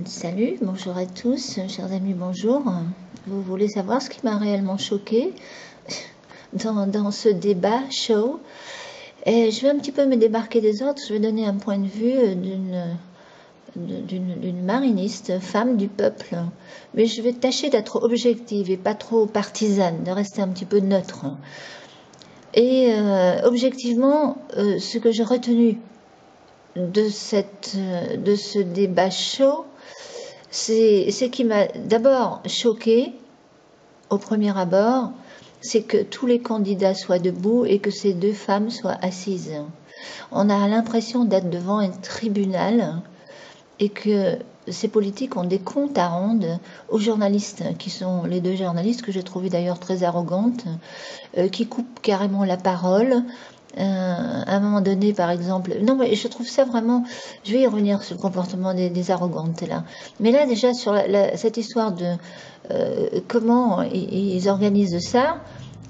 Salut, bonjour à tous, chers amis, bonjour. Vous voulez savoir ce qui m'a réellement choqué dans ce débat show? Et je vais un petit peu me démarquer des autres, je vais donner un point de vue d'une mariniste, femme du peuple. Mais je vais tâcher d'être objective et pas trop partisane, de rester un petit peu neutre. Et objectivement, ce que j'ai retenu de ce débat chaud, c'est qui m'a d'abord choqué au premier abord, c'est que tous les candidats soient debout et que ces deux femmes soient assises. On a l'impression d'être devant un tribunal et que ces politiques ont des comptes à rendre aux journalistes, qui sont les deux journalistes que j'ai trouvé d'ailleurs très arrogantes, qui coupent carrément la parole. À un moment donné, par exemple, non, mais je trouve ça vraiment, je vais y revenir sur le comportement des arrogantes là. Mais là, déjà, sur cette histoire de comment ils organisent ça,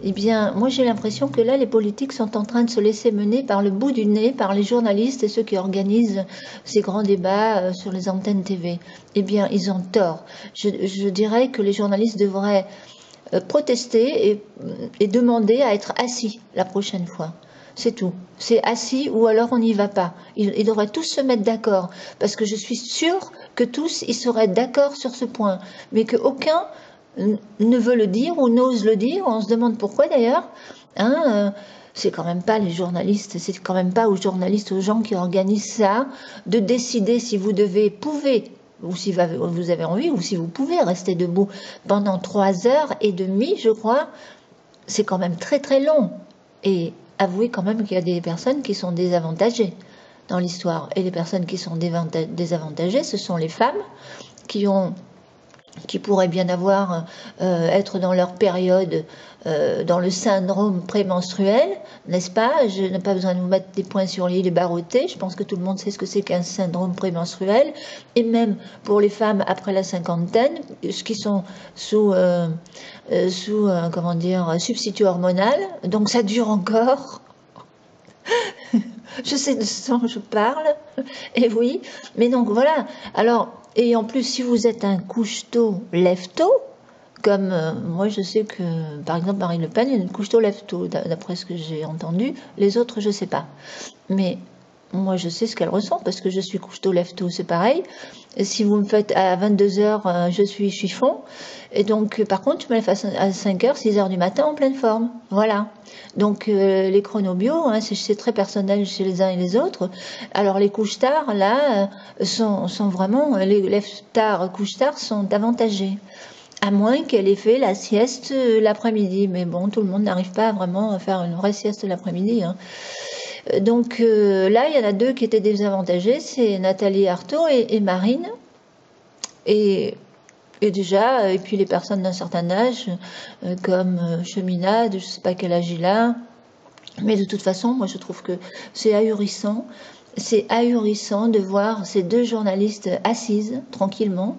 eh bien, moi j'ai l'impression que là, les politiques sont en train de se laisser mener par le bout du nez par les journalistes et ceux qui organisent ces grands débats sur les antennes TV. Eh bien, ils ont tort. Je dirais que les journalistes devraient protester et demander à être assis la prochaine fois. C'est tout. C'est assis ou alors on n'y va pas. Ils devraient tous se mettre d'accord. Parce que je suis sûre que tous, ils seraient d'accord sur ce point. Mais qu'aucun ne veut le dire ou n'ose le dire. On se demande pourquoi d'ailleurs. C'est quand même pas les journalistes, c'est quand même pas aux journalistes, aux gens qui organisent ça, de décider si vous pouvez, ou si vous avez envie, ou si vous pouvez rester debout pendant 3h30, je crois. C'est quand même très très long. Et avouez quand même qu'il y a des personnes qui sont désavantagées dans l'histoire. Et les personnes qui sont désavantagées, ce sont les femmes qui pourraient bien être dans leur période, dans le syndrome prémenstruel, n'est-ce pas? Je n'ai pas besoin de vous mettre des points sur les barreautés. Je pense que tout le monde sait ce que c'est qu'un syndrome prémenstruel. Et même pour les femmes après la cinquantaine, qui sont sous comment dire, substitut hormonal. Donc ça dure encore. Je sais de ce dont je parle. Et oui, mais donc voilà. Alors, et en plus, si vous êtes un couche-tôt, lève-tôt, comme moi je sais que, par exemple, Marine Le Pen est une couche-tôt, lève-tôt, d'après ce que j'ai entendu. Les autres, je sais pas. Mais moi, je sais ce qu'elle ressent, parce que je suis couche-tôt, lève-tôt, c'est pareil. Et si vous me faites à 22h, je suis chiffon. Et donc, par contre, tu me la fais à 5h, 6h du matin en pleine forme. Voilà. Donc, les chronobio, c'est très personnel chez les uns et les autres. Alors, les couches-tard, là, sont vraiment, les lève-tard, couches-tard sont avantagés. À moins qu'elle ait fait la sieste l'après-midi. Mais bon, tout le monde n'arrive pas vraiment à faire une vraie sieste l'après-midi. Donc là, il y en a deux qui étaient désavantagés, c'est Nathalie Arthaud et Marine. Et déjà, et puis les personnes d'un certain âge, comme Cheminade, je ne sais pas quel âge il a, mais de toute façon, moi je trouve que c'est ahurissant. C'est ahurissant de voir ces deux journalistes assises tranquillement,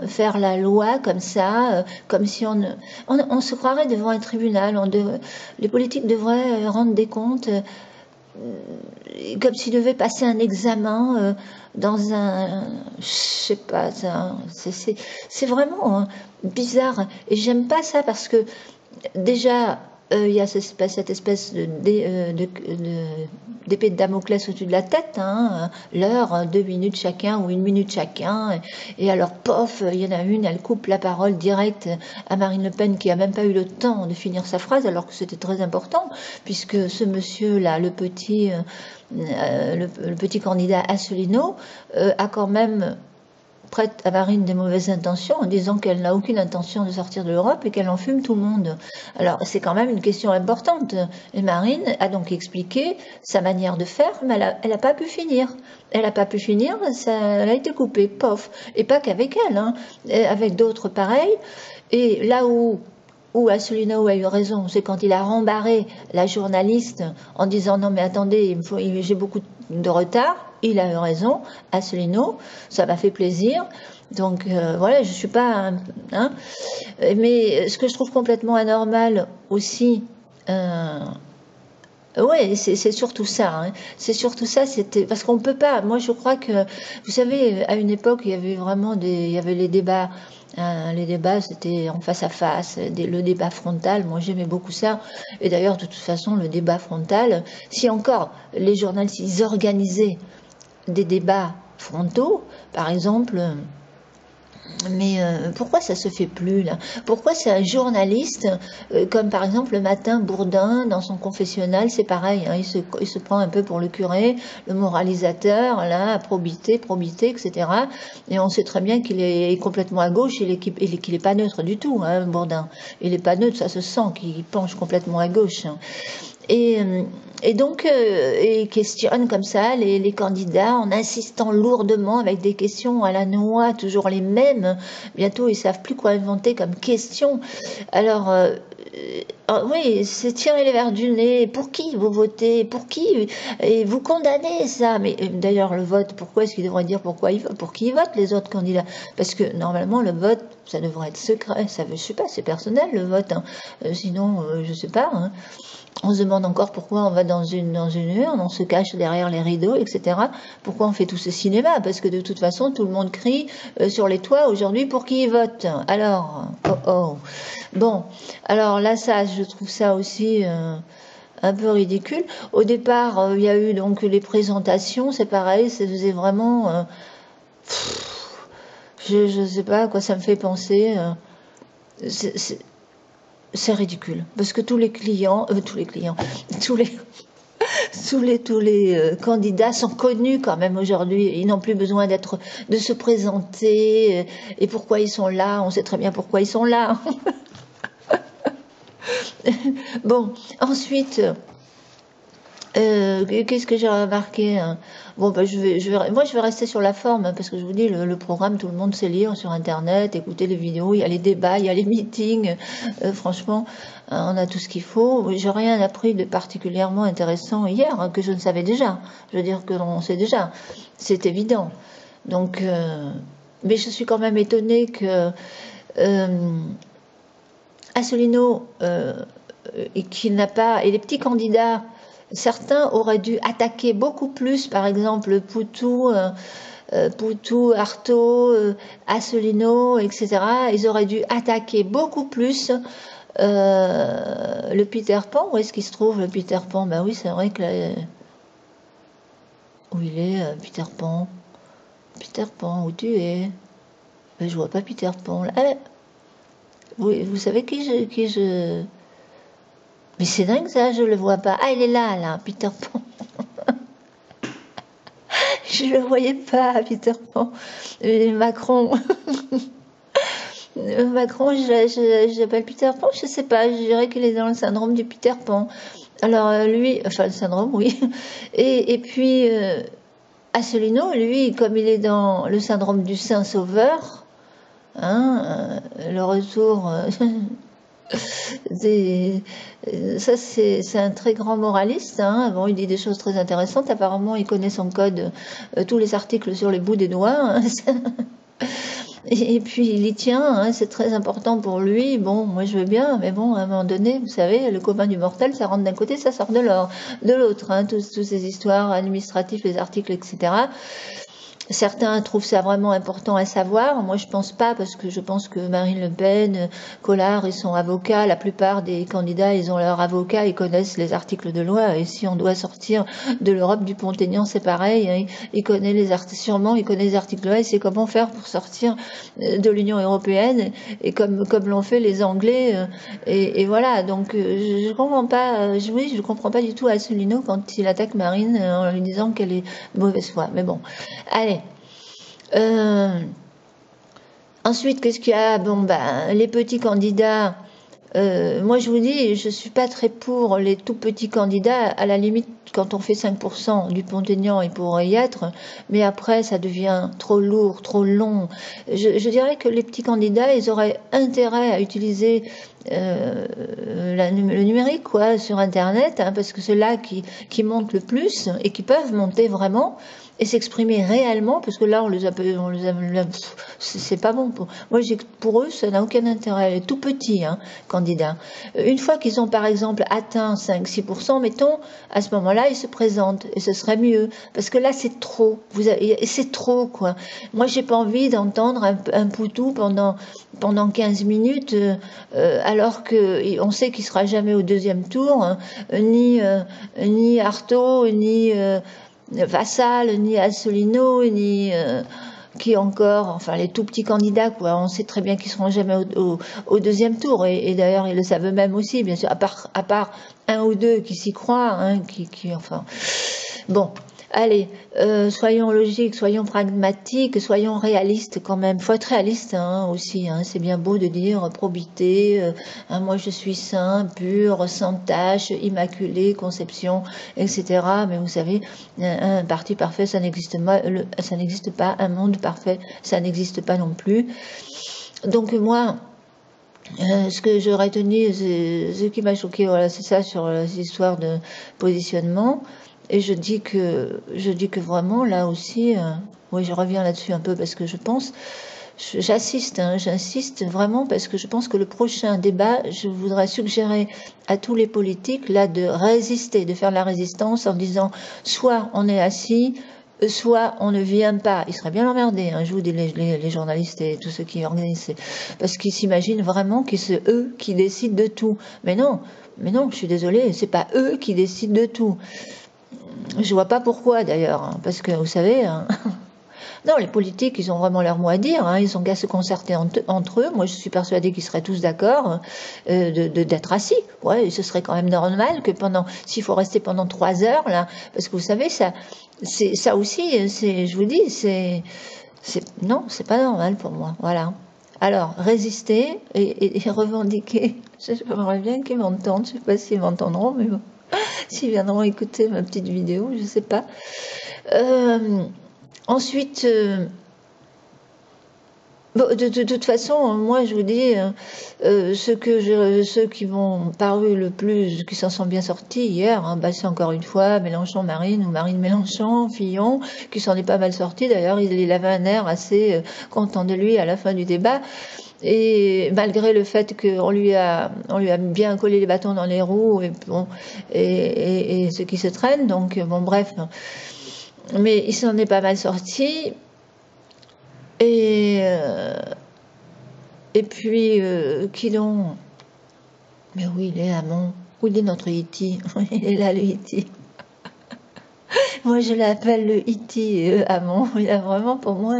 faire la loi comme ça, comme si on se croirait devant un tribunal. Les politiques devraient rendre des comptes comme s'ils devaient passer un examen dans un, je sais pas, c'est vraiment bizarre. Et j'aime pas ça parce que déjà il y a cette espèce d'épée de Damoclès au-dessus de la tête, l'heure, 2 minutes chacun ou 1 minute chacun, et alors pof, il y en a une, elle coupe la parole directe à Marine Le Pen qui a même pas eu le temps de finir sa phrase alors que c'était très important, puisque ce monsieur-là, le petit candidat Asselineau, a quand même prête à Marine des mauvaises intentions en disant qu'elle n'a aucune intention de sortir de l'Europe et qu'elle en fume tout le monde. Alors c'est quand même une question importante. Et Marine a donc expliqué sa manière de faire, mais elle n'a pas pu finir. Elle n'a pas pu finir, elle a été coupée, pof. Et pas qu'avec elle, avec d'autres pareils. Et là où Asselineau a eu raison, c'est quand il a rembarré la journaliste en disant non mais attendez, j'ai beaucoup de retard. Il a eu raison, Asselineau, ça m'a fait plaisir. Donc voilà, je suis pas mais ce que je trouve complètement anormal aussi Ouais, c'est surtout ça, hein. C'est surtout ça, c'était parce qu'on peut pas. Moi, je crois que, vous savez, à une époque, il y avait vraiment il y avait les débats. Les débats, c'était en face à face, le débat frontal. Moi, j'aimais beaucoup ça. Et d'ailleurs, de toute façon, le débat frontal, si encore les journalistes, ils organisaient des débats frontaux, par exemple. Mais pourquoi ça se fait plus là? Pourquoi c'est un journaliste, comme par exemple le matin Bourdin dans son confessionnal, c'est pareil, hein, il se prend un peu pour le curé, le moralisateur, là, probité, probité, etc. Et on sait très bien qu'il est complètement à gauche et qu'il n'est pas neutre du tout, hein, Bourdin. Il n'est pas neutre, ça se sent qu'il penche complètement à gauche, hein. Et, et donc, il questionne comme ça les candidats en insistant lourdement avec des questions à la noix, toujours les mêmes. Bientôt, ils savent plus quoi inventer comme question. Alors, oui, c'est tirer les verres du nez. Pour qui vous votez? Pour qui? Et vous condamnez ça. Mais d'ailleurs, le vote, pourquoi est-ce qu'il devrait dire pourquoi pour qui ils votent les autres candidats? Parce que normalement, le vote, ça devrait être secret. Ça veut, je sais pas, c'est personnel le vote, hein. Sinon, je sais pas, hein. On se demande encore pourquoi on va dans une urne, on se cache derrière les rideaux, etc. Pourquoi on fait tout ce cinéma? Parce que de toute façon, tout le monde crie sur les toits aujourd'hui pour qui ils votent. Alors, oh. Bon, alors là, ça, je trouve ça aussi un peu ridicule. Au départ, il y a eu donc les présentations, c'est pareil, ça faisait vraiment... je ne sais pas à quoi ça me fait penser. C'est ridicule, parce que tous les candidats sont connus quand même aujourd'hui. Ils n'ont plus besoin de se présenter. Et pourquoi ils sont là? On sait très bien pourquoi ils sont là. Bon, ensuite, qu'est-ce que j'ai remarqué, hein? Bon, bah, moi, je vais rester sur la forme, hein, parce que je vous dis, le programme, tout le monde sait lire sur Internet, écouter les vidéos, il y a les débats, il y a les meetings. Franchement, on a tout ce qu'il faut. J'ai rien appris de particulièrement intéressant hier, hein, que je ne savais déjà. Je veux dire que l'on sait déjà. C'est évident. Donc, mais je suis quand même étonnée que Asselineau, qu'il n'a pas, et les petits candidats, certains auraient dû attaquer beaucoup plus, par exemple Poutou, Artaud, Asselineau, etc. Ils auraient dû attaquer beaucoup plus le Peter Pan. Où est-ce qu'il se trouve, le Peter Pan? Ben oui, c'est vrai que là, où il est, Peter Pan? Peter Pan, où tu es? Ben, je vois pas Peter Pan. Là. Vous savez qui je... Mais c'est dingue ça, je le vois pas. Ah, il est là, Peter Pan. Je le voyais pas, Peter Pan. Et Macron. Macron, j'appelle Peter Pan, je sais pas, je dirais qu'il est dans le syndrome du Peter Pan. Alors lui, enfin le syndrome, oui. Et puis Asselineau, lui, comme il est dans le syndrome du Saint Sauveur, hein, le retour... ça c'est un très grand moraliste, hein. Bon, il dit des choses très intéressantes, apparemment il connaît son code, tous les articles sur les bouts des doigts, hein. Et puis il y tient, hein, c'est très important pour lui. Bon, moi je veux bien, mais bon, à un moment donné, vous savez, le commun du mortel, ça rentre d'un côté, ça sort de l'autre, hein, toutes ces histoires administratives, les articles, etc. Certains trouvent ça vraiment important à savoir. Moi, je pense pas, parce que je pense que Marine Le Pen, Collard et son avocat, la plupart des candidats, ils ont leur avocat, ils connaissent les articles de loi. Et si on doit sortir de l'Europe du Pont-Aignan, c'est pareil. Hein, il connaît sûrement, il connaît les articles de loi. Il sait comment faire pour sortir de l'Union européenne. Et comme l'ont fait les Anglais. Et voilà. Donc, je comprends pas. Oui, je comprends pas du tout Asselineau quand il attaque Marine en lui disant qu'elle est mauvaise foi. Mais bon, allez. Ensuite, qu'est-ce qu'il y a? Bon, ben, les petits candidats. Moi, je vous dis, je suis pas très pour les tout petits candidats. À la limite, quand on fait 5% du Pont-Aignan, il pourrait y être. Mais après, ça devient trop lourd, trop long. Je dirais que les petits candidats, ils auraient intérêt à utiliser le numérique, quoi, sur Internet, hein, parce que c'est là qui montent le plus et qui peuvent monter vraiment et s'exprimer réellement, parce que là, c'est pas bon. Pour eux, ça n'a aucun intérêt. Elle est tout petit, hein, candidat. Une fois qu'ils ont, par exemple, atteint 5-6%, mettons, à ce moment-là, ils se présentent, et ce serait mieux, parce que là, c'est trop. C'est trop, quoi. Moi, j'ai pas envie d'entendre un poutou pendant 15 minutes, alors qu'on sait qu'il sera jamais au deuxième tour, hein, ni Artaud, ni Vassal, ni Asselineau, ni qui encore, enfin les tout petits candidats, quoi. On sait très bien qu'ils seront jamais au deuxième tour, et d'ailleurs ils le savent eux-mêmes aussi, bien sûr, à part un ou deux qui s'y croient, hein, enfin, bon. Allez, soyons logiques, soyons pragmatiques, soyons réalistes quand même. Faut être réaliste, hein, aussi. Hein. C'est bien beau de dire probité, hein, moi je suis saint, pur, sans tache, immaculé, conception, etc. Mais vous savez, un parti parfait, ça n'existe pas. Un monde parfait, ça n'existe pas non plus. Donc moi, ce que j'aurais tenu, ce qui m'a choqué, voilà, c'est ça sur les histoires de positionnement. Et je dis que vraiment, là aussi, oui, je reviens là-dessus un peu parce que je pense, j'insiste vraiment parce que je pense que le prochain débat, je voudrais suggérer à tous les politiques, là, de résister, de faire la résistance en disant, soit on est assis, soit on ne vient pas. Ils seraient bien emmerdés, hein, je vous dis, les journalistes et tous ceux qui organisent, parce qu'ils s'imaginent vraiment que c'est eux qui décident de tout. Mais non, je suis désolée, c'est pas eux qui décident de tout. Je vois pas pourquoi d'ailleurs, hein, parce que vous savez, hein, non, les politiques, ils ont vraiment leur mot à dire, hein, ils ont qu'à se concerter entre eux. Moi, je suis persuadée qu'ils seraient tous d'accord d'être assis. Ouais, et ce serait quand même normal que s'il faut rester pendant 3 heures là, parce que vous savez, ça aussi, je vous dis, non, c'est pas normal pour moi. Voilà. Alors, résister et revendiquer. J'aimerais bien qu'ils m'entendent. Je sais pas s'ils m'entendront, mais bon. S'ils viendront écouter ma petite vidéo, je sais pas. Ensuite, de toute façon, moi je vous dis, ceux qui m'ont paru le plus, qui s'en sont bien sortis hier, hein, bah, c'est encore une fois Mélenchon, Marine, ou Marine, Mélenchon, Fillon, qui s'en est pas mal sorti. D'ailleurs, il avait un air assez content de lui à la fin du débat. Et malgré le fait qu'on lui a bien collé les bâtons dans les roues et bon, et ceux qui se traînent, donc bon, bref, mais il s'en est pas mal sorti. Et puis qui donc? Mais oui, il est Hamon. Où il est notre Iti? Il est là, le Iti. Moi, je l'appelle le Iti Hamon. Il a vraiment, pour moi,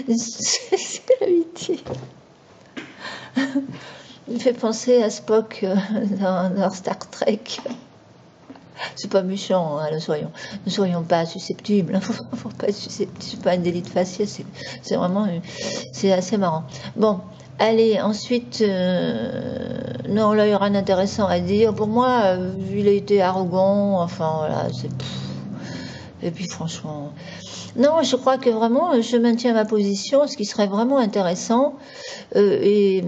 c'est le Iti. Il me fait penser à Spock dans Star Trek. C'est pas méchant, hein, ne soyons pas susceptibles. Faut pas être susceptible, c'est pas un délit de faciès, c'est vraiment, c'est assez marrant. Bon, allez, ensuite, non, là il y aura un intéressant à dire. Pour moi, il a été arrogant, enfin voilà, et puis franchement, non, je crois que vraiment, je maintiens ma position. Ce qui serait vraiment intéressant, et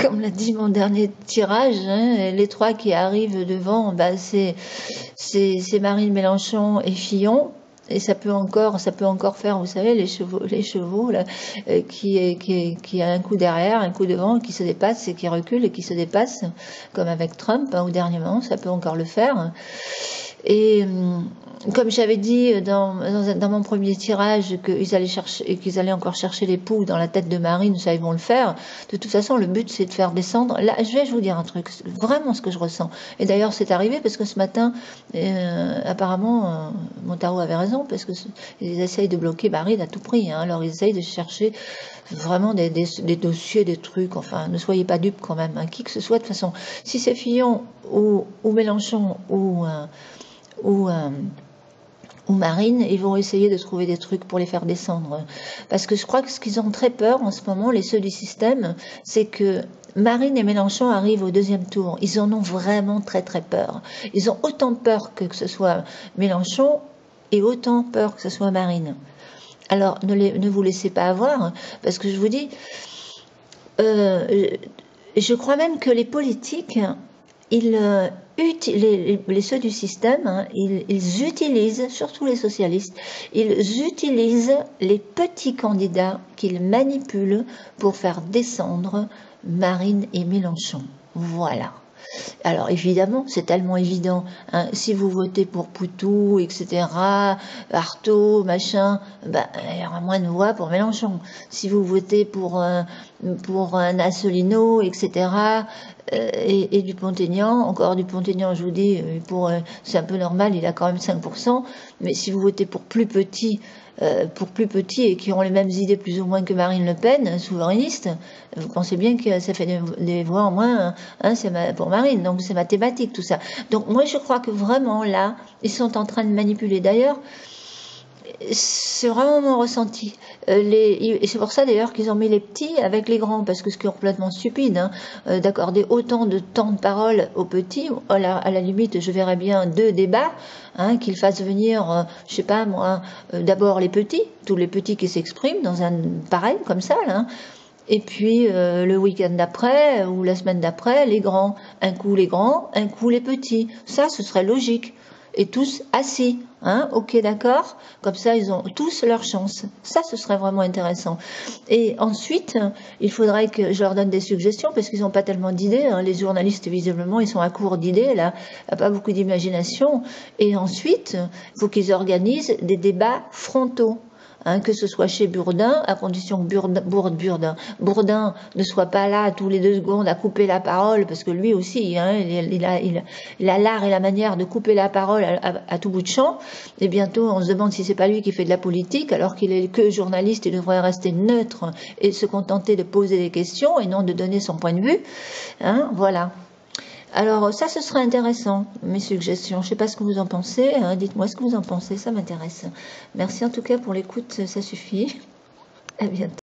comme l'a dit mon dernier tirage, hein, les 3 qui arrivent devant, bah, c'est Marine, Mélenchon et Fillon. Et ça peut encore faire, vous savez, les chevaux là, qui a un coup derrière, un coup devant, qui se dépasse et qui recule et qui se dépasse, comme avec Trump, hein, au dernier moment, ça peut encore le faire. Et comme j'avais dit dans mon premier tirage qu'ils allaient encore chercher les poux dans la tête de Marine, ça ils vont le faire. De toute façon, le but c'est de faire descendre. Là, je vais vous dire un truc, vraiment ce que je ressens. Et d'ailleurs, c'est arrivé parce que ce matin, apparemment, Montaro avait raison parce que ils essayent de bloquer Marine à tout prix. Hein, alors ils essayent de chercher vraiment des dossiers, des trucs. Enfin, ne soyez pas dupes quand même. Hein, qui que ce soit, de toute façon, si c'est Fillon ou Mélenchon ou Marine, ils vont essayer de trouver des trucs pour les faire descendre. Parce que je crois que ce qu'ils ont très peur en ce moment, les ceux du système, c'est que Marine et Mélenchon arrivent au deuxième tour. Ils en ont vraiment très très peur. Ils ont autant peur que ce soit Mélenchon et autant peur que ce soit Marine. Alors ne vous laissez pas avoir, parce que je vous dis, je crois même que les politiques, ceux du système, hein, ils utilisent, surtout les socialistes, ils utilisent les petits candidats qu'ils manipulent pour faire descendre Marine et Mélenchon. Voilà. Alors évidemment, c'est tellement évident, hein, si vous votez pour Poutou, etc., Artaud, machin, ben, il y aura moins de voix pour Mélenchon. Si vous votez pour un Asselineau, etc., et Dupont-Aignan, encore Dupont-Aignan, je vous dis, c'est un peu normal, il a quand même 5%, mais si vous votez pour plus petit et qui ont les mêmes idées plus ou moins que Marine Le Pen, souverainiste, vous pensez bien que ça fait des voix en moins, hein, pour Marine, donc c'est mathématique tout ça. Donc moi je crois que vraiment là, ils sont en train de manipuler. D'ailleurs, c'est vraiment mon ressenti. Et c'est pour ça d'ailleurs qu'ils ont mis les petits avec les grands, parce que ce qui est complètement stupide, hein, d'accorder autant de temps de parole aux petits. À la limite, je verrais bien 2 débats, hein, qu'ils fassent venir, je sais pas moi, d'abord les petits, tous les petits qui s'expriment dans un pareil comme ça, là, hein. Et puis le week-end d'après ou la semaine d'après, les grands. Un coup les grands, un coup les petits. Ça, ce serait logique. Et tous assis, hein, ok, d'accord. Comme ça, ils ont tous leur chance. Ça, ce serait vraiment intéressant. Et ensuite, il faudrait que je leur donne des suggestions parce qu'ils n'ont pas tellement d'idées, hein. Les journalistes, visiblement, ils sont à court d'idées, là, il n'y a pas beaucoup d'imagination. Et ensuite, il faut qu'ils organisent des débats frontaux. Hein, que ce soit chez Bourdin, à condition que Bourdin ne soit pas là tous les 2 secondes à couper la parole, parce que lui aussi, hein, il a l'art et la manière de couper la parole à tout bout de champ. Et bientôt, on se demande si c'est pas lui qui fait de la politique, alors qu'il est que journaliste, il devrait rester neutre et se contenter de poser des questions et non de donner son point de vue. Hein, voilà. Alors ça, ce serait intéressant, mes suggestions. Je ne sais pas ce que vous en pensez, hein. Dites-moi ce que vous en pensez, ça m'intéresse. Merci en tout cas pour l'écoute, ça suffit. À bientôt.